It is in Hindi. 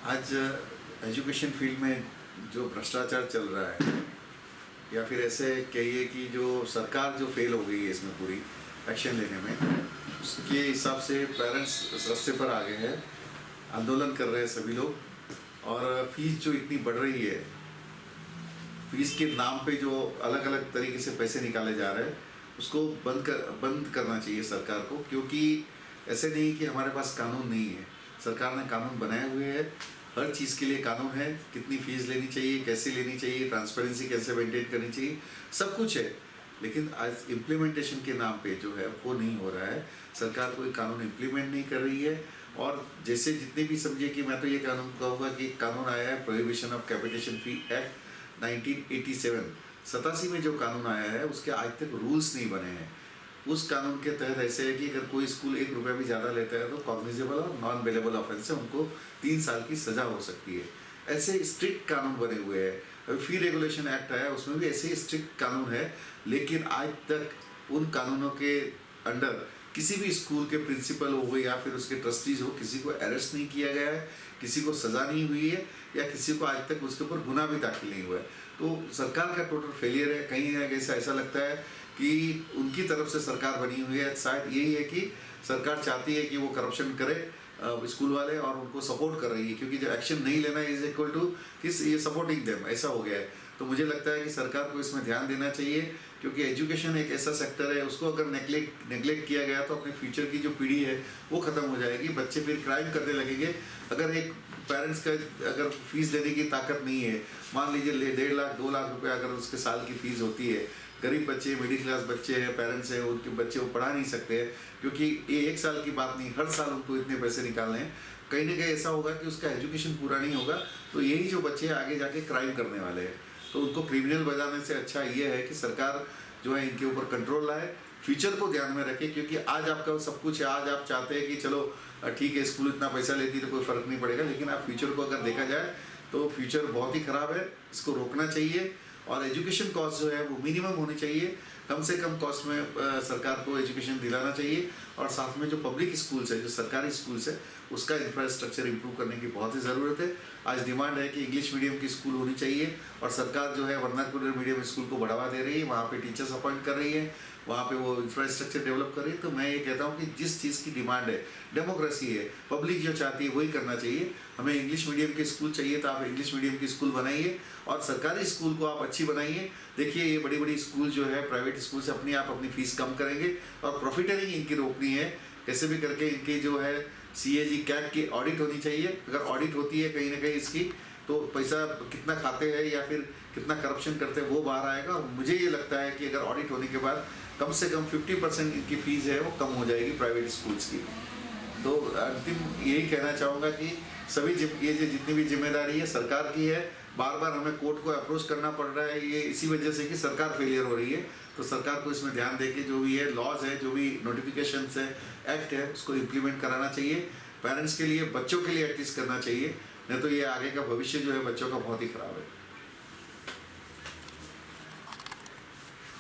आज एजुकेशन फील्ड में जो भ्रष्टाचार चल रहा है, या फिर ऐसे कहिए कि जो सरकार जो फेल हो गई है इसमें पूरी एक्शन लेने में, उसके हिसाब से पेरेंट्स रास्ते पर आ गए हैं, आंदोलन कर रहे हैं सभी लोग। और फीस जो इतनी बढ़ रही है, फीस के नाम पे जो अलग अलग तरीके से पैसे निकाले जा रहे हैं, उसको बंद करना चाहिए सरकार को। क्योंकि ऐसे नहीं कि हमारे पास कानून नहीं है, सरकार ने कानून बनाए हुए हैं, हर चीज़ के लिए कानून है, कितनी फीस लेनी चाहिए, कैसे लेनी चाहिए, ट्रांसपेरेंसी कैसे मेंटेन करनी चाहिए, सब कुछ है। लेकिन आज इम्प्लीमेंटेशन के नाम पे जो है वो नहीं हो रहा है। सरकार कोई कानून इम्प्लीमेंट नहीं कर रही है। और जैसे जितने भी समझिए कि मैं तो ये कानून कहूँगा कि कानून आया है prohibition of capitation fee act 1987 में जो कानून आया है, उसके आज तक रूल्स नहीं बने हैं। उस कानून के तहत ऐसे है कि अगर कोई स्कूल 1 रुपया भी ज़्यादा लेता है तो कॉग्निजेबल और नॉन बेलेबल ऑफेंस है, उनको 3 साल की सज़ा हो सकती है। ऐसे स्ट्रिक्ट कानून बने हुए हैं। अभी फी रेगुलेशन एक्ट आया, उसमें भी ऐसे ही स्ट्रिक्ट कानून है। लेकिन आज तक उन कानूनों के अंडर किसी भी स्कूल के प्रिंसिपल हो या फिर उसके ट्रस्टीज हो, किसी को अरेस्ट नहीं किया गया है, किसी को सज़ा नहीं हुई है, या किसी को आज तक उसके ऊपर गुनाह भी दाखिल नहीं हुआ है। तो सरकार का टोटल फेलियर है। कहीं ना कहीं ऐसा लगता है कि उनकी तरफ से सरकार बनी हुई है। शायद यही है कि सरकार चाहती है कि वो करप्शन करे स्कूल वाले, और उनको सपोर्ट कर रही है, क्योंकि जो एक्शन नहीं लेना इज इक्वल टू किस ये सपोर्टिंग देम, ऐसा हो गया है। तो मुझे लगता है कि सरकार को इसमें ध्यान देना चाहिए, क्योंकि एजुकेशन एक ऐसा सेक्टर है, उसको अगर नेग्लेक्ट किया गया तो अपने फ्यूचर की जो पीढ़ी है वो ख़त्म हो जाएगी। बच्चे फिर क्राइम करने लगेंगे। अगर एक पेरेंट्स का अगर फीस देने की ताकत नहीं है, मान लीजिए 1.5 लाख 2 लाख रुपए अगर उसके साल की फीस होती है, गरीब बच्चे, मिडिल क्लास बच्चे हैं, पेरेंट्स हैं, उनके बच्चे वो पढ़ा नहीं सकते हैं, क्योंकि ये 1 साल की बात नहीं, हर साल उनको इतने पैसे निकालने हैं। कहीं ना कहीं ऐसा होगा कि उसका एजुकेशन पूरा नहीं होगा, तो यही जो बच्चे आगे जाके क्राइम करने वाले हैं। तो उनको क्रिमिनल बनाने से अच्छा ये है कि सरकार जो है इनके ऊपर कंट्रोल लाए, फ्यूचर को ध्यान में रखे। क्योंकि आज आपका सब कुछ है, आज आप चाहते हैं कि चलो ठीक है स्कूल इतना पैसा लेती है तो कोई फ़र्क नहीं पड़ेगा, लेकिन आप फ्यूचर को अगर देखा जाए तो फ्यूचर बहुत ही ख़राब है। इसको रोकना चाहिए, और एजुकेशन कॉस्ट जो है वो मिनिमम होनी चाहिए। कम से कम कॉस्ट में सरकार को एजुकेशन दिलाना चाहिए। और साथ में जो पब्लिक स्कूल्स है, जो सरकारी स्कूल्स है, उसका इंफ्रास्ट्रक्चर इंप्रूव करने की बहुत ही ज़रूरत है। आज डिमांड है कि इंग्लिश मीडियम की स्कूल होनी चाहिए, और सरकार जो है वर्नाकुलर मीडियम स्कूल को बढ़ावा दे रही है, वहाँ पे टीचर्स अपॉइंट कर रही है, वहाँ पे वो इंफ्रास्ट्रक्चर डेवलप कर रही है। तो मैं ये कहता हूँ कि जिस चीज़ की डिमांड है, डेमोक्रेसी है, पब्लिक जो चाहती है वही करना चाहिए। हमें इंग्लिश मीडियम की स्कूल चाहिए तो आप इंग्लिश मीडियम की स्कूल बनाइए, और सरकारी स्कूल को आप अच्छी बनाइए। देखिए ये बड़ी बड़ी स्कूल जो है, प्राइवेट स्कूल से अपनी फीस कम करेंगे, और प्रॉफिटरिंग इनकी रोकनी है। कैसे भी करके इनकी जो है CAG कैट की ऑडिट होनी चाहिए। अगर ऑडिट होती है कहीं ना कहीं इसकी, तो पैसा कितना खाते हैं या फिर कितना करप्शन करते हैं वो बाहर आएगा। और मुझे ये लगता है कि अगर ऑडिट होने के बाद कम से कम 50% इनकी फीस है वो कम हो जाएगी प्राइवेट स्कूल्स की। तो अंतिम यही कहना चाहूँगा कि सभी ये जो जितनी भी जिम्मेदारी है सरकार की है। बार बार हमें कोर्ट को अप्रोच करना पड़ रहा है, ये इसी वजह से कि सरकार फेलियर हो रही है। तो सरकार को इसमें ध्यान देके जो भी है लॉज है, जो भी नोटिफिकेशन है, एक्ट है, उसको इम्प्लीमेंट कराना चाहिए। पेरेंट्स के लिए, बच्चों के लिए एटलीस्ट करना चाहिए, नहीं तो ये आगे का भविष्य जो है बच्चों का बहुत ही खराब है।